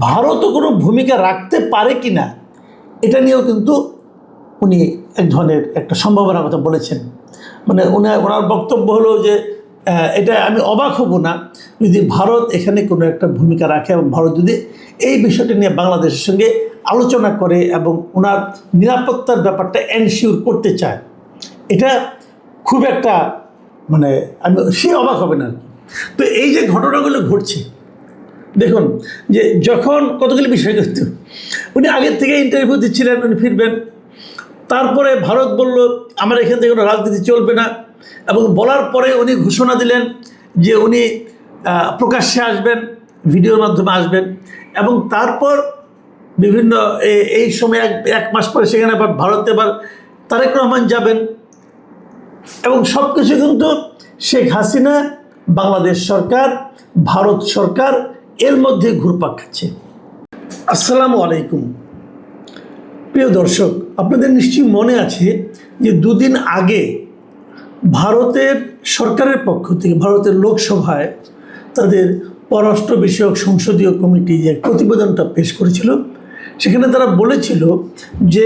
ভারতও কোনো ভূমিকা রাখতে পারে কি না এটা নিয়েও কিন্তু উনি এক ধরনের একটা সম্ভাবনার কথা বলেছেন। মানে ওনার বক্তব্য হলো যে এটা আমি অবাক হব না যদি ভারত এখানে কোনো একটা ভূমিকা রাখে এবং ভারত যদি এই বিষয়টি নিয়ে বাংলাদেশের সঙ্গে আলোচনা করে এবং ওনার নিরাপত্তার ব্যাপারটা এনশিওর করতে চায়। এটা খুব একটা মানে সে অবাক হবে না। তো এই যে ঘটনাগুলো ঘটছে দেখুন, যে যখন কতগুলি বিষয় করত, উনি আগের থেকে ইন্টারভিউ দিচ্ছিলেন, উনি ফিরবেন, তারপরে ভারত বলল আমার এখান থেকে কোনো রাজনীতি চলবে না, এবং বলার পরে উনি ঘোষণা দিলেন যে উনি প্রকাশ্যে আসবেন, ভিডিওর মাধ্যমে আসবেন, এবং তারপর বিভিন্ন এই সময় এক মাস পরে সেখানে আবার ভারতে আবার তারেক রহমান যাবেন, এবং সব কিছু কিন্তু শেখ হাসিনা, বাংলাদেশ সরকার, ভারত সরকার এর মধ্যে ঘুরপাক খাচ্ছে। আসসালামু আলাইকুম প্রিয় দর্শক, আপনাদের নিশ্চয়ই মনে আছে যে দুদিন আগে ভারতের সরকারের পক্ষ থেকে ভারতের লোকসভায় তাদের পররাষ্ট্র বিষয়ক সংসদীয় কমিটি যে প্রতিবেদনটা পেশ করেছিল, সেখানে তারা বলেছিল যে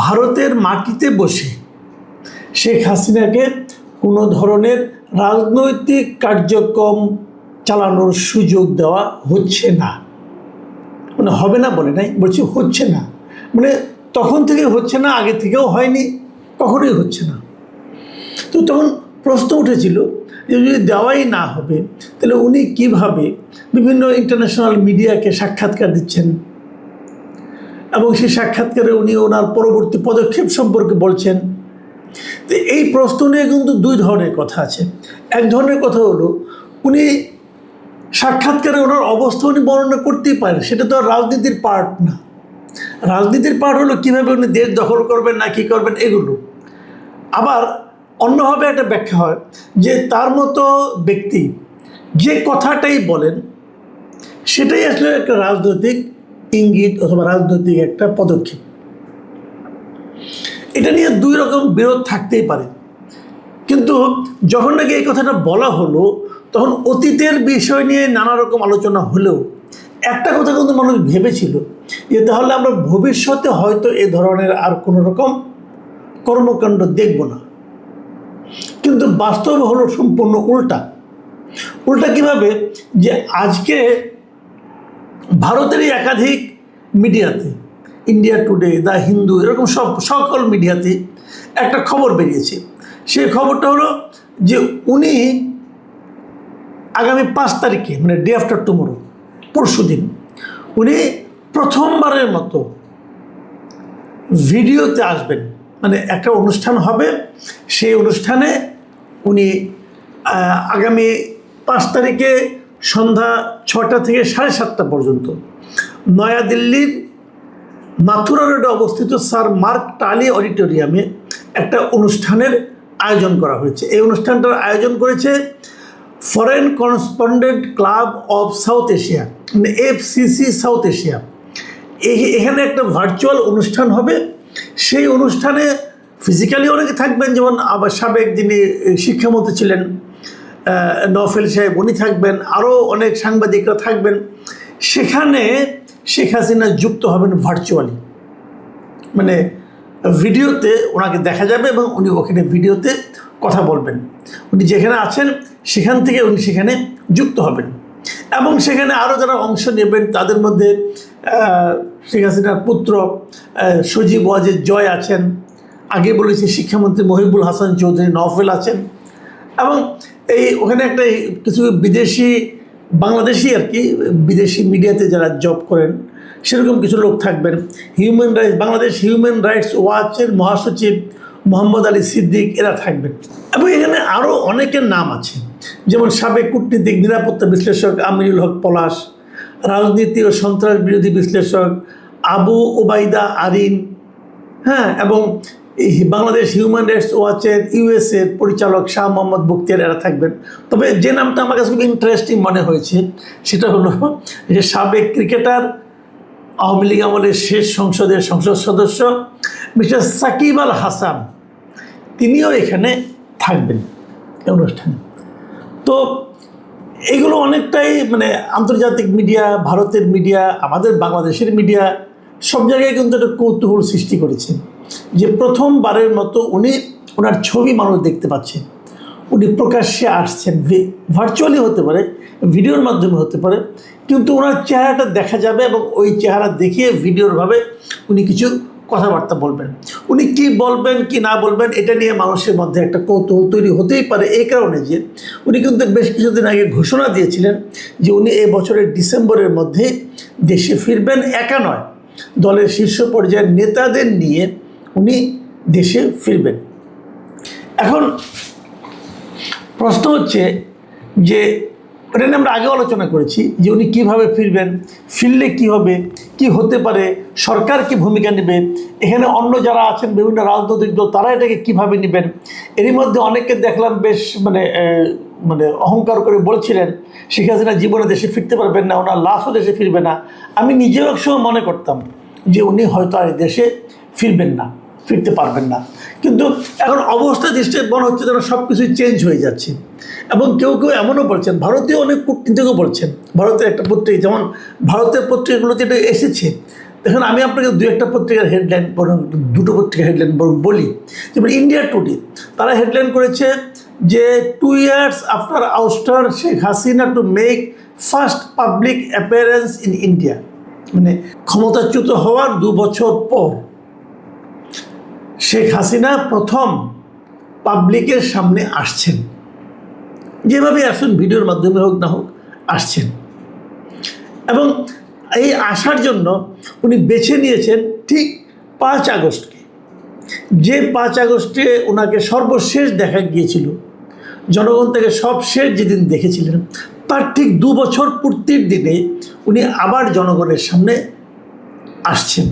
ভারতের মাটিতে বসে শেখ হাসিনাকে কোনো ধরনের রাজনৈতিক কার্যক্রম চালানোর সুযোগ দেওয়া হচ্ছে না। মানে হবে না বলে নাই, বলছি হচ্ছে না, মানে তখন থেকে হচ্ছে না, আগে থেকেও হয়নি, কখনোই হচ্ছে না। তো তখন প্রশ্ন উঠেছিল যে যদি দেওয়াই না হবে তাহলে উনি কিভাবে বিভিন্ন ইন্টারন্যাশনাল মিডিয়াকে সাক্ষাৎকার দিচ্ছেন, এবং সেই সাক্ষাৎকারে উনি ওনার পরবর্তী পদক্ষেপ সম্পর্কে বলছেন। তো এই প্রশ্ন নিয়ে কিন্তু দুই ধরনের কথা আছে। এক ধরনের কথা হলো উনি সাক্ষাৎকারে ওনার অবস্থা উনি বর্ণনা করতেই পারেন, সেটা তো আর রাজনীতির পার্ট না। রাজনীতির পার্ট হলো কীভাবে উনি দেশ দখল করবেন না কী করবেন এগুলো। আবার অন্যভাবে একটা ব্যাখ্যা হয় যে তার মতো ব্যক্তি যে কথাটাই বলেন সেটাই আসলে একটা রাজনৈতিক ইঙ্গিত অথবা রাজনৈতিক একটা পদক্ষেপ। এটা নিয়ে দুই রকম বিরোধ থাকতেই পারে, কিন্তু যখন নাকি এই কথাটা বলা হলো তখন অতীতের বিষয় নিয়ে নানা রকম আলোচনা হলেও একটা কথা কিন্তু মানুষ ভেবেছিল যে তাহলে আমরা ভবিষ্যতে হয়তো এ ধরনের আর কোনো রকম কর্মকাণ্ড দেখব না। কিন্তু বাস্তব হলো সম্পূর্ণ উল্টা। কীভাবে, যে আজকে ভারতেরই একাধিক মিডিয়াতে, ইন্ডিয়া টুডে, দ্য হিন্দু, এরকম সকল মিডিয়াতে একটা খবর বেরিয়েছে। সেই খবরটা হলো যে উনি আগামী 5 তারিখে মানে ডে আফটার টুমোরো, পরশু দিন, উনি প্রথমবারের মতো ভিডিওতে আসবেন। মানে একটা অনুষ্ঠান হবে, সেই অনুষ্ঠানে উনি আগামী 5 তারিখে সন্ধ্যা 6টা থেকে 7:30 পর্যন্ত নয়াদিল্লির মাথুরা রোডে অবস্থিত স্যার মার্ক টালি অডিটোরিয়ামে একটা অনুষ্ঠানের আয়োজন করা হয়েছে। এই অনুষ্ঠানটার আয়োজন করেছে foreign correspondent club of south Asia, মানে FCC সাউথ এশিয়া। এখানে একটা ভার্চুয়াল অনুষ্ঠান হবে। সেই অনুষ্ঠানে ফিজিক্যালি অনেকে থাকবেন, যেমন আবার সাবেক যিনি শিক্ষামন্ত্রী ছিলেন নওফেল সাহেব, উনি থাকবেন, আরও অনেক সাংবাদিকরা থাকবেন। সেখানে শেখ হাসিনা যুক্ত হবেন ভার্চুয়ালি, মানে ভিডিওতে ওনাকে দেখা যাবে এবং উনি ওখানে ভিডিওতে কথা বলবেন। উনি যেখানে আছেন সেখান থেকে উনি সেখানে যুক্ত হবেন, এবং সেখানে আরও যারা অংশ নেবেন তাদের মধ্যে শেখ হাসিনার পুত্র সজীব ওয়াজেদ জয় আছেন, আগে বলেছি শিক্ষামন্ত্রী মহিবুল হাসান চৌধুরী নওফেল আছেন, এবং ওখানে একটা কিছু বিদেশি বাংলাদেশি আর কি বিদেশি মিডিয়াতে যারা জব করেন সেরকম কিছু লোক থাকবেন। বাংলাদেশ হিউম্যান রাইটস ওয়াচের মহাসচিব মোহাম্মদ আলী সিদ্দিক এরা থাকবেন, এবং এখানে আরও অনেকের নাম আছে, যেমন সাবেক কূটনীতিক নিরাপত্তা বিশ্লেষক আমিনুল হক পলাশ, রাজনীতি ও সন্ত্রাস বিরোধী বিশ্লেষক আবু ওবায়দা আরিন, হ্যাঁ, এবং বাংলাদেশ হিউম্যান রাইটস ওয়াচের USA-র পরিচালক শাহ মোহাম্মদ বখতিয়ার এরা থাকবেন। তবে যে নামটা আমার কাছে খুব ইন্টারেস্টিং মনে হয়েছে সেটা হলো যে সাবেক ক্রিকেটার, আওয়ামী লীগ আমলের শেষ সংসদের সংসদ সদস্য মিস্টার সাকিব আল হাসান, তিনিও এখানে থাকবেন এই অনুষ্ঠানে। তো এইগুলো অনেকটাই মানে আন্তর্জাতিক মিডিয়া, ভারতের মিডিয়া, আমাদের বাংলাদেশের মিডিয়া সব জায়গায় কিন্তু একটা কৌতূহল সৃষ্টি করেছে যে প্রথমবারের মতো ওনার ছবি মানুষ দেখতে পাচ্ছে, উনি প্রকাশ্যে আসছেন, ভার্চুয়ালি হতে পারে, ভিডিওর মাধ্যমে হতে পারে, কিন্তু ওনার চেহারাটা দেখা যাবে এবং ওই চেহারা দেখিয়ে ভিডিওরভাবে উনি কিছু কথাবার্তা বলবেন। উনি কি বলবেন কি না বলবেন এটা নিয়ে মানুষের মধ্যে একটা কৌতূহল তৈরি হতেই পারে, এই কারণে যে উনি কিন্তু বেশ কিছুদিন আগে ঘোষণা দিয়েছিলেন যে উনি এই বছরের ডিসেম্বরের মধ্যে দেশে ফিরবেন। একা নয়, দলের শীর্ষ পর্যায়ের নেতাদের নিয়ে উনি দেশে ফিরবেন। এখন প্রশ্ন হচ্ছে যে এটা নিয়ে আমরা আগে আলোচনা করেছি যে উনি কীভাবে ফিরবেন, ফিরলে কী হবে, কি হতে পারে, সরকার কি ভূমিকা নেবে, এখানে অন্য যারা আছেন বিভিন্ন রাজনৈতিক দল তারা এটাকে কীভাবে নেবেন। এরই মধ্যে অনেককে দেখলাম বেশ মানে অহংকার করে বলছিলেন শেখ হাসিনা জীবনে দেশে ফিরতে পারবেন না, ওনার লাশও দেশে ফিরবে না। আমি নিজেও একসময় মনে করতাম যে উনি হয়তো আর দেশে ফিরবেন না, ফিরতে পারবেন না, কিন্তু এখন অবস্থা দৃষ্টি মনে হচ্ছে যেন সব কিছুই চেঞ্জ হয়ে যাচ্ছে। এবং কেউ কেউ এমনও বলছেন, ভারতীয় অনেক কূটনীতিকও বলছেন, ভারতের একটা পত্রিকা, যেমন ভারতের পত্রিকাগুলোতে এটা এসেছে। দেখুন আমি আপনাকে দু একটা পত্রিকার হেডলাইন বরং দুটো পত্রিকার হেডলাইন বরং বলি। যেমন ইন্ডিয়া টুডে তারা হেডলাইন করেছে যে 2 years after ouster Sheikh Hasina to make first public appearance in India, মানে ক্ষমতাচ্যুত হওয়ার 2 বছর পর শেখ হাসিনা প্রথম পাবলিকের সামনে আসছেন, যেভাবে আসুন ভিডিওর মাধ্যমে হোক না হোক আসছেন। এবং এই আসার জন্য উনি বেছে নিয়েছেন ঠিক 5 আগস্টকে, যে 5 আগস্টে ওনাকে সর্বশেষ দেখা গিয়েছিল, জনগণ থেকে সবশেষ যেদিন দেখেছিলেন তার ঠিক 2 বছর পূর্তির দিনে উনি আবার জনগণের সামনে আসছেন।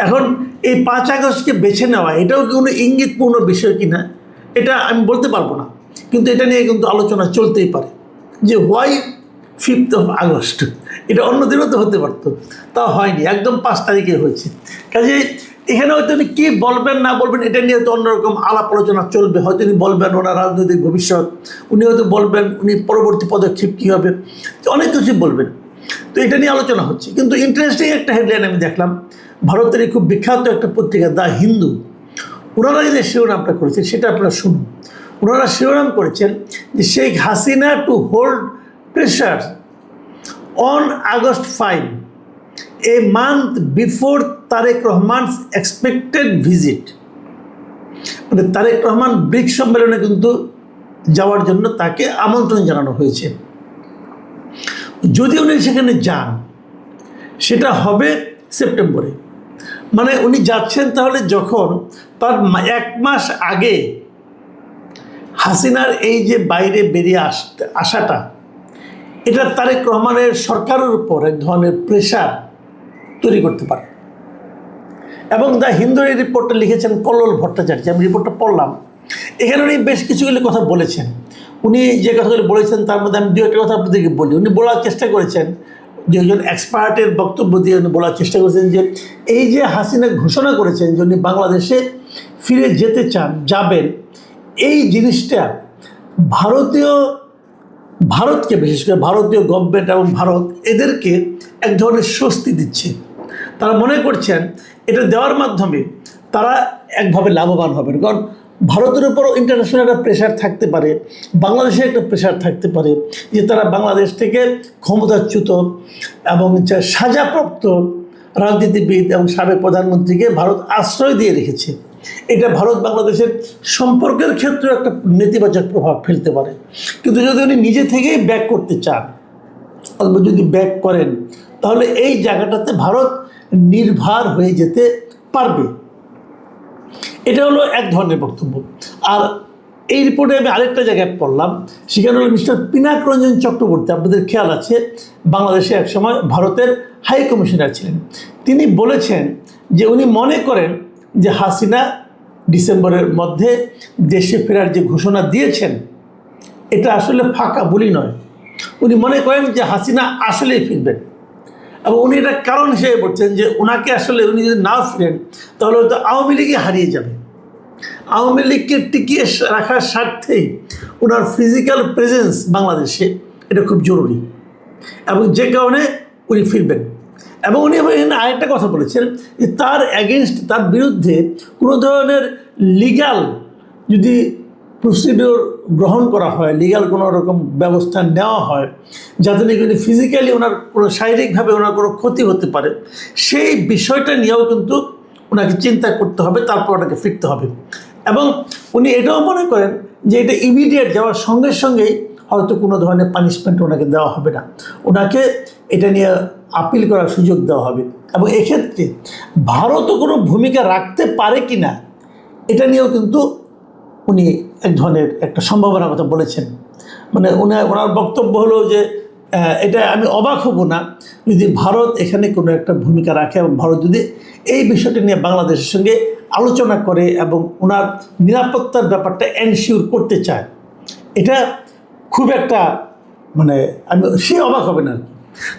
এখন এই 5 আগস্টকে বেছে নেওয়া এটাও কি কোনো ইঙ্গিতপূর্ণ বিষয় কিনা এটা আমি বলতে পারবো না, কিন্তু এটা নিয়ে কিন্তু আলোচনা চলতেই পারে যে হোয়াই 5th of আগস্ট, এটা অন্য দিনও তো হতে পারতো, তা হয়নি, একদম 5 তারিখে হয়েছে। কাজে এখানে হয়তো উনি কী বলবেন না বলবেন এটা নিয়ে তো অন্যরকম আলাপ আলোচনা চলবে। হয়তো উনি বলবেন ওনার রাজনৈতিক ভবিষ্যৎ, উনি হয়তো বলবেন উনি পরবর্তী পদক্ষেপ কী হবে, অনেক কিছু বলবেন, তো এটা নিয়ে আলোচনা হচ্ছে। কিন্তু ইন্টারেস্টিং একটা হেডলাইন আমি দেখলাম, ভারতের খুব বিখ্যাত একটা পত্রিকা দ্য হিন্দু, ওনারা যে শিরোনামটা করেছেন সেটা আপনারা শুনুন। ওনারা শিরোনাম করেছেন যে Sheikh Hasina to hold pressure on August 5, a month before Tarique Rahman's expected visit. মানে তারেক রহমান ব্রিক্স সম্মেলনে কিন্তু যাওয়ার জন্য তাকে আমন্ত্রণ জানানো হয়েছে। যদি উনি সেখানে যান সেটা হবে সেপ্টেম্বরে, মানে উনি যাচ্ছেন তাহলে যখন তার 1 মাস আগে হাসিনার এই যে বাইরে বেরিয়ে আসাটা, এটা তারেক রহমানের সরকারের উপর এক ধরনের প্রেশার তৈরি করতে পারে। এবং দ্য হিন্দুর এই রিপোর্টটা লিখেছেন কল্লোল ভট্টাচার্য, আমি রিপোর্টটা পড়লাম, এখানে উনি বেশ কিছুগুলি কথা বলেছেন। উনি যে কথাগুলি বলেছেন তার মধ্যে আমি 2-1টা কথা আপনাদেরকে বলি। উনি বলার চেষ্টা করেছেন, যে একজন এক্সপার্টের বক্তব্য দিয়ে উনি বলার চেষ্টা করেছেন যে এই যে হাসিনা ঘোষণা করেছেন যে উনি বাংলাদেশে ফিরে যেতে চান, যাবেন, এই জিনিসটা ভারতকে বিশেষ করে ভারতীয় গভর্নমেন্ট এবং ভারত এদেরকে এক ধরনের স্বস্তি দিচ্ছে। তারা মনে করছেন এটা দেওয়ার মাধ্যমে তারা একভাবে লাভবান হবেন, কারণ ভারতের উপরও ইন্টারন্যাশনাল একটা প্রেশার থাকতে পারে, বাংলাদেশে একটা প্রেশার থাকতে পারে যে তারা বাংলাদেশ থেকে ক্ষমতাচ্যুত এবং সাজাপ্রাপ্ত রাজনীতিবিদ এবং সাবেক প্রধানমন্ত্রীকে ভারত আশ্রয় দিয়ে রেখেছে। এটা ভারত বাংলাদেশের সম্পর্কের ক্ষেত্রে একটা নেতিবাচক প্রভাব ফেলতে পারে। কিন্তু যদি উনি নিজে থেকেই ব্যাক করতে চান অথবা যদি ব্যাক করেন তাহলে এই জায়গাটাতে ভারত নির্ভর হয়ে যেতে পারবে। এটা হলো এক ধরনের বক্তব্য। আর এই রিপোর্টে আমি আরেকটা জায়গায় পড়লাম, সেখানে হলো মিস্টার পিনাক রঞ্জন চক্রবর্তী, আপনাদের খেয়াল আছে বাংলাদেশে একসময় ভারতের হাই কমিশনার ছিলেন, তিনি বলেছেন যে উনি মনে করেন যে হাসিনা ডিসেম্বরের মধ্যে দেশে ফেরার যে ঘোষণা দিয়েছেন এটা আসলে ফাঁকা বলি নয়। উনি মনে করেন যে হাসিনা আসলেই ফিরবেন এবং উনি এটা কারণ হিসেবে বলছেন যে ওনাকে আসলে উনি যদি না ফিরেন তাহলে হয়তো আওয়ামী লীগই হারিয়ে যাবে। আওয়ামী লীগকে টিকিয়ে রাখার স্বার্থেই ওনার ফিজিক্যাল প্রেজেন্স বাংলাদেশে এটা খুব জরুরি, এবং যে কারণে উনি ফিরবেন। এবং উনি আরেকটা কথা বলেছেন যে তার অ্যাগেনস্ট, তার বিরুদ্ধে কোনো ধরনের লিগ্যাল যদি প্রসিডিওর গ্রহণ করা হয়, লিগ্যাল কোনো রকম ব্যবস্থা নেওয়া হয় যাতে নাকি উনি ফিজিক্যালি ওনার কোনো শারীরিকভাবে ওনার কোনো ক্ষতি হতে পারে, সেই বিষয়টা নিয়েও কিন্তু ওনাকে চিন্তা করতে হবে, তারপর ওনাকে ফিরতে হবে। এবং উনি এটাও মনে করেন যে এটা ইমিডিয়েট যাওয়ার সঙ্গে সঙ্গেই হয়তো কোনো ধরনের পানিশমেন্ট ওনাকে দেওয়া হবে না, ওনাকে এটা নিয়ে আপিল করার সুযোগ দেওয়া হবে। এবং এক্ষেত্রে ভারতও কোনো ভূমিকা রাখতে পারে কি না এটা নিয়েও কিন্তু উনি এক ধরনের একটা সম্ভাবনার কথা বলেছেন। মানে ওনার বক্তব্য হলো যে এটা আমি অবাক হব না যদি ভারত এখানে কোনো একটা ভূমিকা রাখে, এবং ভারত যদি এই বিষয়টি নিয়ে বাংলাদেশের সঙ্গে আলোচনা করে এবং ওনার নিরাপত্তার ব্যাপারটা এনশিওর করতে চায়। এটা খুব একটা মানে সে অবাক হবে না।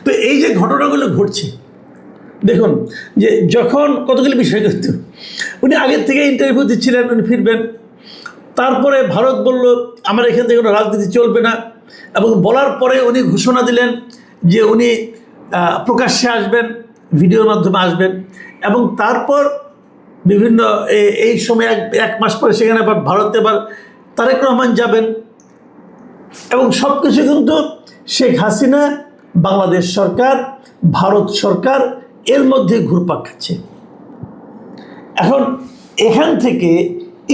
তো এই যে ঘটনাগুলো ঘটছে, দেখুন যে যখন কতগুলি বিষয় করতো, উনি আগের থেকে ইন্টারভিউ দিচ্ছিলেন উনি ফিরবেন, তারপরে ভারত বলল আমার এখান থেকে কোনো রাজনীতি চলবে না, এবং বলার পরে উনি ঘোষণা দিলেন যে উনি প্রকাশ্যে আসবেন, ভিডিওর মাধ্যমে আসবেন, এবং তারপর বিভিন্ন এই সময় এক মাস পরে সেখানে আবার ভারতে আবার তারেক রহমান যাবেন, এবং সব কিছু কিন্তু শেখ হাসিনা, বাংলাদেশ সরকার, ভারত সরকার এর মধ্যে ঘুরপাক খাচ্ছে। এখন এখান থেকে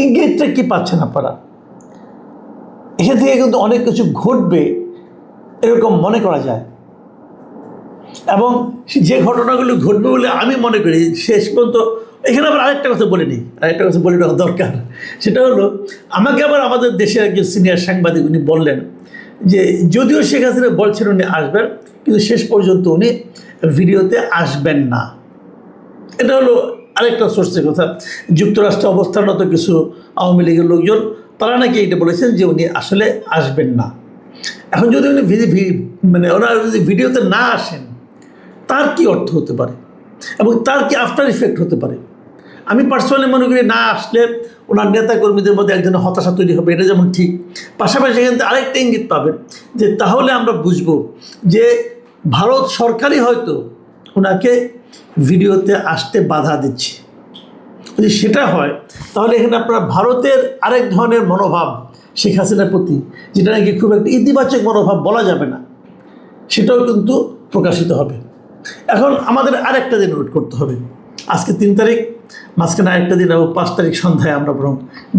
ইঙ্গিতটা কি পাচ্ছেন আপনারা? এখান থেকে কিন্তু অনেক কিছু ঘটবে এরকম মনে করা যায়, এবং যে ঘটনাগুলো ঘটবে বলে আমি মনে করি শেষ পর্যন্ত। এখানে আবার আরেকটা কথা বলে নিই, আরেকটা কথা বলে নেওয়া দরকার। সেটা হলো, আমাকে আবার আমাদের দেশের একজন সিনিয়র সাংবাদিক উনি বললেন যে যদিও শেখ হাসিনা বলছেন উনি আসবেন, কিন্তু শেষ পর্যন্ত উনি ভিডিওতে আসবেন না। এটা হলো আরেকটা সোর্সের কথা। যুক্তরাষ্ট্রে অবস্থানরত কিছু আওয়ামী লীগের লোকজন তারা নাকি এটা বলেছেন যে উনি আসলে আসবেন না। এখন যদি উনি মানে ওনারা যদি ভিডিওতে না আসেন, তার কি অর্থ হতে পারে এবং তার কি আফটার ইফেক্ট হতে পারে? আমি পার্সোনালি মনে করি না আসলে ওনার নেতাকর্মীদের মধ্যে একজনের হতাশা তৈরি হবে, এটা যেমন ঠিক, পাশাপাশি এখান থেকে আরেকটা ইঙ্গিত পাবেন যে তাহলে আমরা বুঝবো যে ভারত সরকারই হয়তো ওনাকে ভিডিওতে আসতে বাধা দিচ্ছে। যদি সেটা হয় তাহলে এখানে আপনারা ভারতের আরেক ধরনের মনোভাব শেখ হাসিনার প্রতি, যেটা নাকি খুব একটা ইতিবাচক মনোভাব বলা যাবে না, সেটাও কিন্তু প্রকাশিত হবে। এখন আমাদের আরেকটা দিন ওয়েট করতে হবে। আজকে 3 তারিখ, মাঝখানে আরেকটা দিন এবং 5 তারিখ সন্ধ্যায় আমরা বরং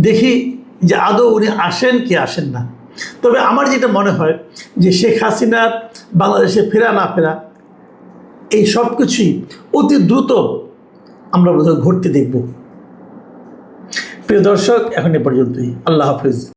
দেখি যে আদৌ উনি আসেন কি আসেন না। তবে আমার যেটা মনে হয় যে শেখ হাসিনার বাংলাদেশে ফেরা না ফেরা এই সব কিছুই অতি দ্রুত আমরা বোধহয় ঘটতে দেখব। প্রিয় দর্শক, এখন এ পর্যন্তই। আল্লাহ হাফিজ।